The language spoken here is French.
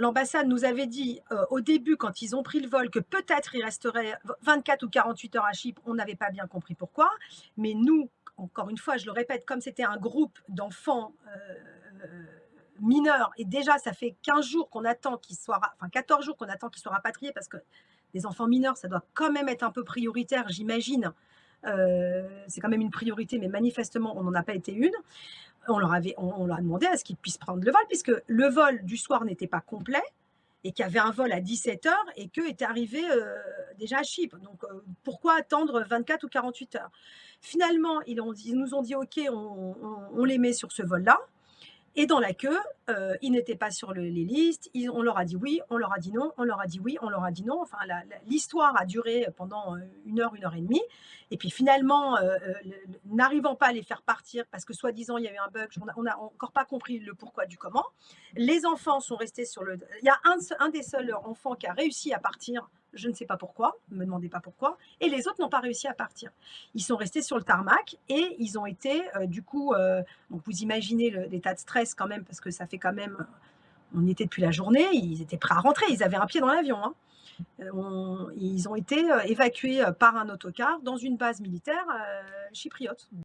L'ambassade nous avait dit, au début quand ils ont pris le vol que peut-être il resterait 24 ou 48 heures à Chypre, on n'avait pas bien compris pourquoi. Mais nous, encore une fois, je le répète, comme c'était un groupe d'enfants, mineurs et déjà ça fait 15 jours qu'on attend qu'ils soient ra enfin 14 jours qu'on attend qu'ils soient rapatriés parce que les enfants mineurs, ça doit quand même être un peu prioritaire, j'imagine. C'est quand même une priorité, mais manifestement, on n'en a pas été une. On leur a demandé à ce qu'ils puissent prendre le vol, puisque le vol du soir n'était pas complet et qu'il y avait un vol à 17 heures et qu'eux étaient arrivés déjà à Chypre. Donc pourquoi attendre 24 ou 48 heures? Finalement, ils nous ont dit OK, on les met sur ce vol-là. Et dans la queue, ils n'étaient pas sur les listes, on leur a dit oui, on leur a dit non, on leur a dit oui, on leur a dit non. Enfin, l'histoire a duré pendant 1 heure et demie. Et puis finalement, n'arrivant pas à les faire partir, parce que soi-disant il y a eu un bug, on n'a encore pas compris le pourquoi du comment. Les enfants sont restés sur le. Il y a un des seuls enfants qui a réussi à partir, je ne sais pas pourquoi, ne me demandez pas pourquoi, et les autres n'ont pas réussi à partir. Ils sont restés sur le tarmac et ils ont été, du coup, donc vous imaginez l'état de stress quand même, parce que ça fait quand même, on y était depuis la journée, ils étaient prêts à rentrer, ils avaient un pied dans l'avion, hein. Ils ont été évacués par un autocar dans une base militaire chypriote.